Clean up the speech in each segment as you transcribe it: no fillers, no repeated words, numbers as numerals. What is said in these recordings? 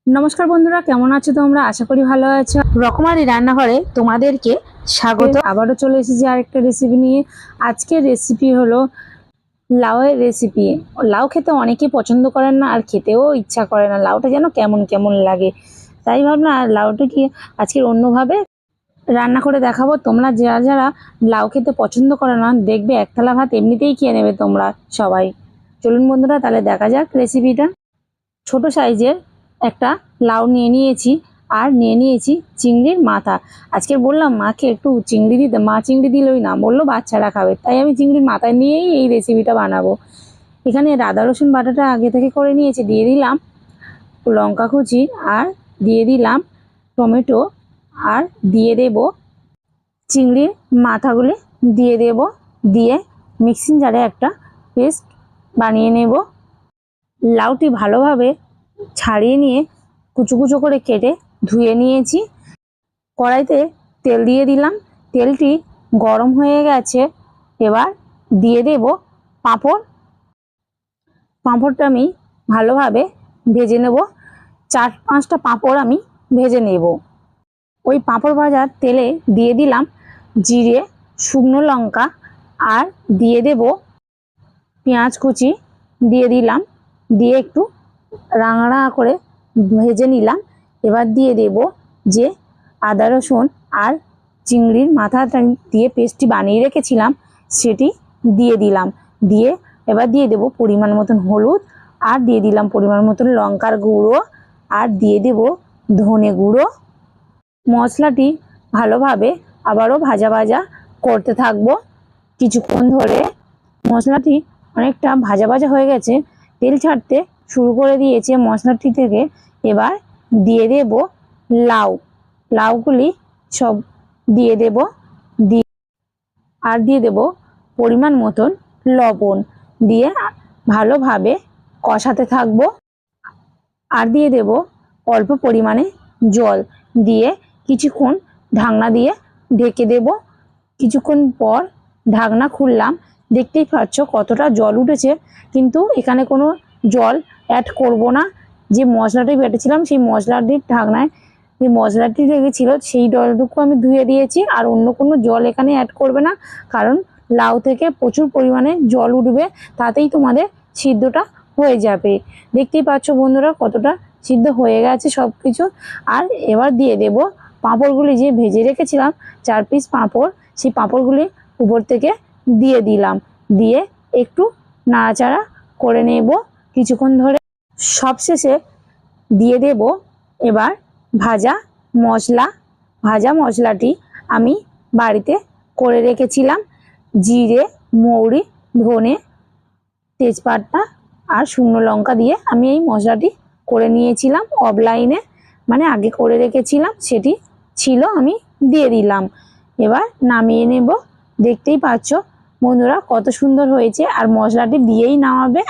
নমস্কার বন্ধুরা, কেমন আছো তোমরা? আশা করি ভালো আছো। রকমারি রান্নাঘরে তোমাদেরকে স্বাগত। আবারও চলে এসেছি আরেকটা রেসিপি নিয়ে। আজকের রেসিপি হলো লাউয়ের রেসিপি। লাউ খেতে অনেকেই পছন্দ করেন না, আর খেতেও ইচ্ছা করে না। লাউটা যেন কেমন কেমন লাগে, তাই ভাবনা লাউটাকে আজকের অন্যভাবে রান্না করে দেখাবো। তোমরা যারা যারা লাউ খেতে পছন্দ করে না, দেখবে এক থালা ভাত এমনিতেই খেয়ে নেবে তোমরা সবাই। চলুন বন্ধুরা, তাহলে দেখা যাক রেসিপিটা। ছোট সাইজের একটা লাউ নিয়ে নিয়েছি, আর নিয়ে নিয়েছি চিংড়ির মাথা। আজকে বললাম মাকে একটু চিংড়ি দিতে, মা চিংড়ি দিলই না, বললো বাচ্চারা খাবে, তাই আমি চিংড়ির মাথা নিয়েই এই রেসিপিটা বানাবো। এখানে আদা রসুন বাটাটা আগে থেকে করে নিয়েছি, দিয়ে দিলাম লঙ্কা কুচি, আর দিয়ে দিলাম টমেটো, আর দিয়ে দেব চিংড়ির মাথাগুলি দিয়ে দেব। দিয়ে মিক্সিং জারে একটা পেস্ট বানিয়ে নেব। লাউটি ভালোভাবে ছাড়িয়ে নিয়ে কুচো কুচো করে কেটে ধুয়ে নিয়েছি। কড়াইতে তেল দিয়ে দিলাম, তেলটি গরম হয়ে গেছে। এবার দিয়ে দেব পাঁপড়। পাঁপড়টা আমি ভালোভাবে ভেজে নেব। 4-5টা পাঁপড় আমি ভেজে নেব। ওই পাঁপড় ভাজার তেলে দিয়ে দিলাম জিরে, শুকনো লঙ্কা, আর দিয়ে দেব পেঁয়াজ কুচি দিয়ে দিলাম। দিয়ে একটু রাঙা করে ভেজে নিলাম। এবার দিয়ে দেব যে আদা রসুন আর চিংড়ির মাথাটা দিয়ে পেস্টটি বানিয়ে রেখেছিলাম, সেটি দিয়ে দিলাম। দিয়ে এবার দিয়ে দেব পরিমাণ মতন হলুদ, আর দিয়ে দিলাম পরিমাণ মতন লঙ্কার গুঁড়ো, আর দিয়ে দেব ধনে গুঁড়ো। মশলাটি ভালোভাবে আবারও ভাজা ভাজা করতে থাকবো কিছুক্ষণ ধরে। মশলাটি অনেকটা ভাজা ভাজা হয়ে গেছে, তেল ছাড়তে শুরু করে দিয়েছে মশলাটি থেকে। এবার দিয়ে দেব লাউগুলি সব দিয়ে দেব। আর দিয়ে দেব পরিমাণ মতন লবণ, দিয়ে ভালোভাবে কষাতে থাকবো। আর দিয়ে দেব অল্প পরিমাণে জল, দিয়ে কিছুক্ষণ ঢাকনা দিয়ে ঢেকে দেব। কিছুক্ষণ পর ঢাকনা খুললাম, দেখতেই পাচ্ছ কতটা জল উঠেছে। কিন্তু এখানে কোনো জল অ্যাড করব না। যে মশলাটি বেটেছিলাম সেই মশলাটির ঢাকনায় যে মশলাটি লেগেছিল সেই জলটুকু আমি ধুয়ে দিয়েছি, আর অন্য কোনো জল এখানে অ্যাড করবে না, কারণ লাউ থেকে প্রচুর পরিমাণে জল উঠবে, তাতেই তোমাদের সিদ্ধটা হয়ে যাবে। দেখতেই পাচ্ছ বন্ধুরা কতটা সিদ্ধ হয়ে গেছে সব কিছু। আর এবার দিয়ে দেব পাঁপড়গুলি যে ভেজে রেখেছিলাম, 4 পিস পাঁপড়, সেই পাঁপড়গুলি উপর থেকে দিয়ে দিলাম। দিয়ে একটু নাড়াচাড়া করে নেব কিছুক্ষণ ধরে। সবশেষে দিয়ে দেব এবার ভাজা মশলা। ভাজা মশলাটি আমি বাড়িতে করে রেখেছিলাম। জিরে, মৌরি, ধনে, তেজপাতা আর শুকনো লঙ্কা দিয়ে আমি এই মশলাটি করে নিয়েছিলাম অফলাইনে, মানে আগে করে রেখেছিলাম, সেটি ছিল, আমি দিয়ে দিলাম। এবার নামিয়ে নেব। দেখতেই পাচ্ছ বন্ধুরা কত সুন্দর হয়েছে। আর মশলাটি দিয়েই নামাবে,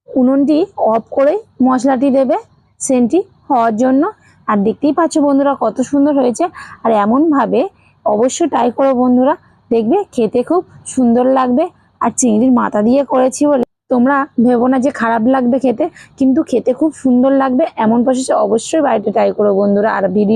উনুনটি অফ করে মশলাটি দেবে সেন্টটি হওয়ার জন্য। আর দেখতেই পাচ্ছ বন্ধুরা কত সুন্দর হয়েছে। আর এমনভাবে অবশ্যই ট্রাই করো বন্ধুরা, দেখবে খেতে খুব সুন্দর লাগবে। আর চিংড়ির মাথা দিয়ে করেছি বলে তোমরা ভেবো না যে খারাপ লাগবে খেতে, কিন্তু খেতে খুব সুন্দর লাগবে। এমন প্রসেসে অবশ্যই বাড়িতে ট্রাই করো বন্ধুরা। আর ভিডিও